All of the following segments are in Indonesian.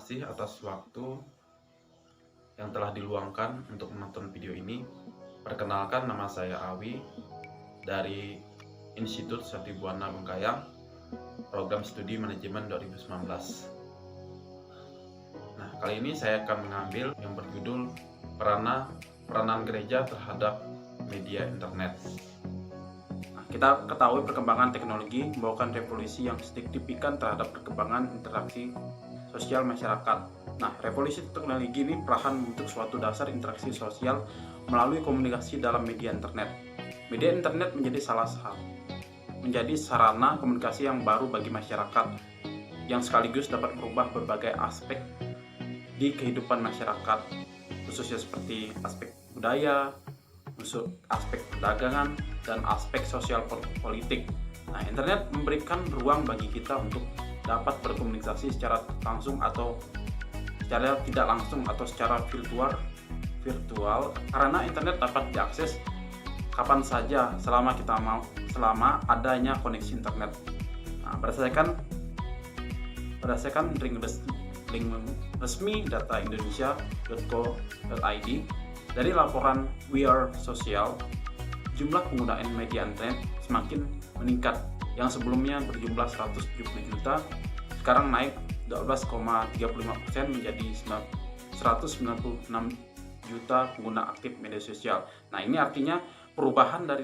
kasih atas waktu yang telah diluangkan untuk menonton video ini. Perkenalkan, nama saya Awi dari Institut Satribuana Bengkayang, Program Studi Manajemen 2019. Nah, kali ini saya akan mengambil yang berjudul peranan gereja terhadap media internet. Nah, kita ketahui perkembangan teknologi membawakan revolusi yang signifikan terhadap perkembangan interaksi sosial masyarakat. Nah, revolusi teknologi ini perlahan membentuk suatu dasar interaksi sosial melalui komunikasi dalam media internet. Media internet menjadi sarana komunikasi yang baru bagi masyarakat, yang sekaligus dapat merubah berbagai aspek di kehidupan masyarakat, khususnya seperti aspek budaya, aspek perdagangan, dan aspek sosial politik. Nah, internet memberikan ruang bagi kita untuk dapat berkomunikasi secara langsung atau secara tidak langsung atau secara virtual karena internet dapat diakses kapan saja selama kita mau, selama adanya koneksi internet. Nah, berdasarkan link resmi data indonesia.co.id dari laporan We Are Social, jumlah penggunaan media internet semakin meningkat, yang sebelumnya berjumlah 170 juta sekarang naik 12,35% menjadi 196 juta pengguna aktif media sosial. Nah, ini artinya perubahan dari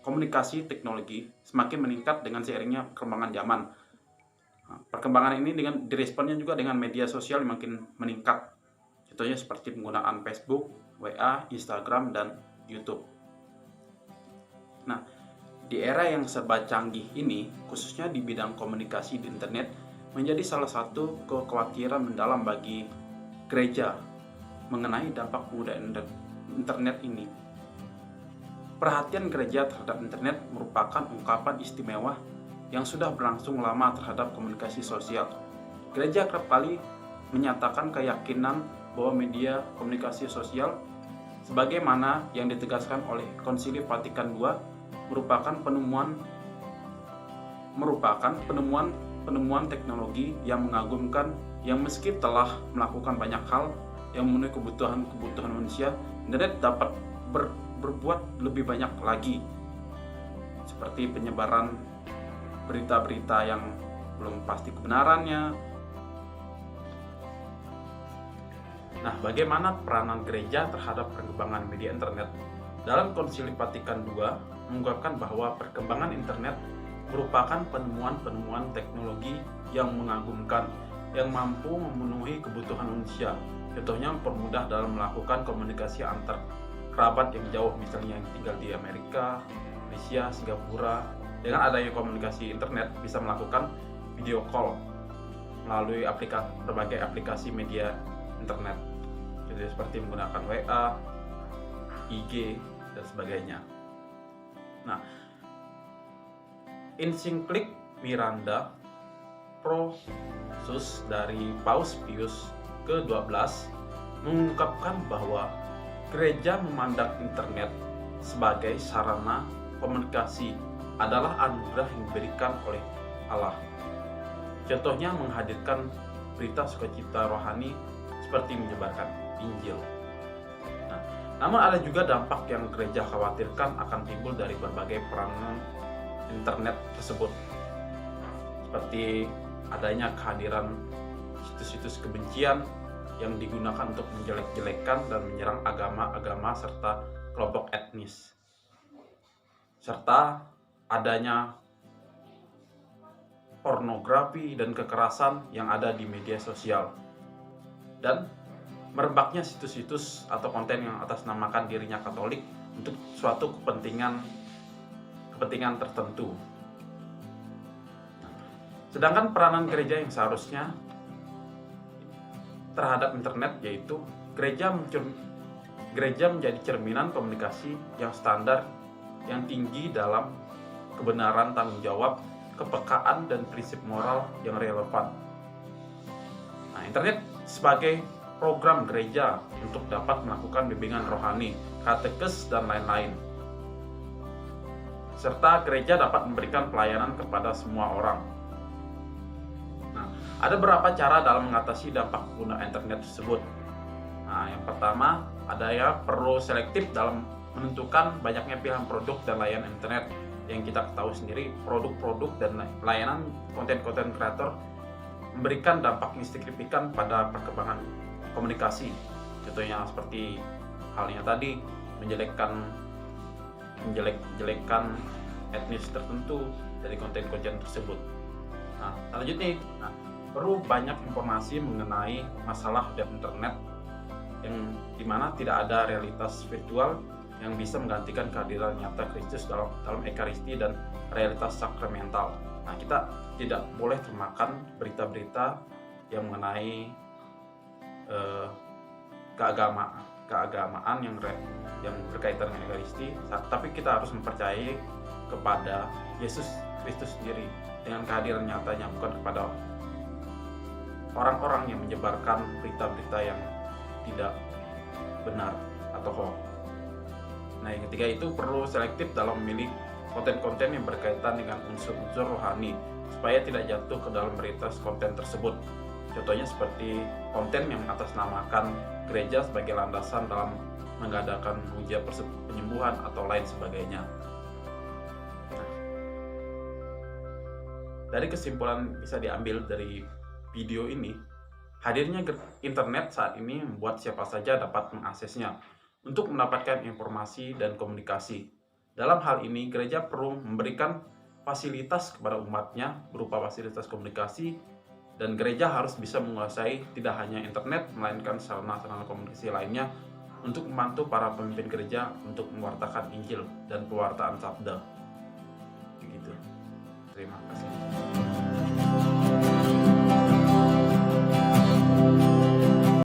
komunikasi teknologi semakin meningkat dengan seiringnya perkembangan zaman. Nah, perkembangan ini diresponnya juga dengan media sosial yang makin meningkat. Contohnya seperti penggunaan Facebook, WA, Instagram, dan YouTube. Nah, di era yang serba canggih ini, khususnya di bidang komunikasi di internet, menjadi salah satu kekhawatiran mendalam bagi gereja mengenai dampak penggunaan internet ini. Perhatian gereja terhadap internet merupakan ungkapan istimewa yang sudah berlangsung lama terhadap komunikasi sosial. Gereja kerap kali menyatakan keyakinan bahwa media komunikasi sosial, sebagaimana yang ditegaskan oleh Konsili Vatikan II, merupakan penemuan teknologi yang mengagumkan, yang meski telah melakukan banyak hal yang memenuhi kebutuhan manusia, internet dapat berbuat lebih banyak lagi, seperti penyebaran berita-berita yang belum pasti kebenarannya. Nah, bagaimana peranan gereja terhadap perkembangan media internet? Dalam Konsili Vatikan II mengungkapkan bahwa perkembangan internet merupakan penemuan teknologi yang mengagumkan, yang mampu memenuhi kebutuhan manusia. Contohnya mempermudah dalam melakukan komunikasi antar kerabat yang jauh, misalnya yang tinggal di Amerika, Malaysia, Singapura. Dengan adanya komunikasi internet bisa melakukan video call melalui berbagai aplikasi media internet, jadi seperti menggunakan WA, IG, dan sebagainya. Nah, Ensiklik Miranda Prosus dari Paus Pius ke-12 mengungkapkan bahwa gereja memandang internet sebagai sarana komunikasi adalah anugerah yang diberikan oleh Allah. Contohnya menghadirkan berita sukacita rohani seperti menyebarkan Injil. Nah, namun ada juga dampak yang gereja khawatirkan akan timbul dari berbagai peranan internet tersebut, seperti adanya kehadiran situs-situs kebencian yang digunakan untuk menjelek-jelekan dan menyerang agama-agama serta kelompok etnis, serta adanya pornografi dan kekerasan yang ada di media sosial, dan merebaknya situs-situs atau konten yang atasnamakan dirinya Katolik untuk suatu kepentingan tertentu. Sedangkan peranan gereja yang seharusnya terhadap internet, yaitu gereja menjadi cerminan komunikasi yang standar, yang tinggi dalam kebenaran, tanggung jawab, kepekaan, dan prinsip moral yang relevan. Nah, internet sebagai program gereja untuk dapat melakukan bimbingan rohani, katekes, dan lain-lain. Serta gereja dapat memberikan pelayanan kepada semua orang. Nah, Ada beberapa cara dalam mengatasi dampak pengguna internet tersebut. Nah, yang pertama, ada ya perlu selektif dalam menentukan banyaknya pilihan produk dan layanan internet. Yang kita ketahui sendiri, produk-produk dan layanan konten-konten kreator memberikan dampak yang signifikan pada perkembangan komunikasi. Contohnya seperti halnya tadi, menjelek-jelekan etnis tertentu dari konten-konten tersebut. Nah, selanjutnya, perlu banyak informasi mengenai masalah web internet yang dimana tidak ada realitas virtual yang bisa menggantikan kehadiran nyata Kristus dalam Ekaristi dan realitas sakramental. Nah, kita tidak boleh termakan berita-berita yang mengenai keagamaan yang berkaitan dengan Ekaristi, tapi kita harus mempercayai kepada Yesus Kristus sendiri dengan kehadiran nyatanya, bukan kepada orang-orang yang menyebarkan berita-berita yang tidak benar atau hoax. Nah, yang ketiga itu perlu selektif dalam memilih konten-konten yang berkaitan dengan unsur-unsur rohani supaya tidak jatuh ke dalam realitas konten tersebut. Contohnya seperti konten yang mengatasnamakan gereja sebagai landasan dalam mengadakan mujizat penyembuhan atau lain sebagainya. Nah, dari kesimpulan bisa diambil dari video ini, hadirnya internet saat ini membuat siapa saja dapat mengaksesnya untuk mendapatkan informasi dan komunikasi. Dalam hal ini, gereja perlu memberikan fasilitas kepada umatnya berupa fasilitas komunikasi, dan gereja harus bisa menguasai tidak hanya internet, melainkan sarana-sarana komunikasi lainnya untuk membantu para pemimpin gereja untuk mewartakan Injil dan pewartaan sabda. Begitu. Terima kasih.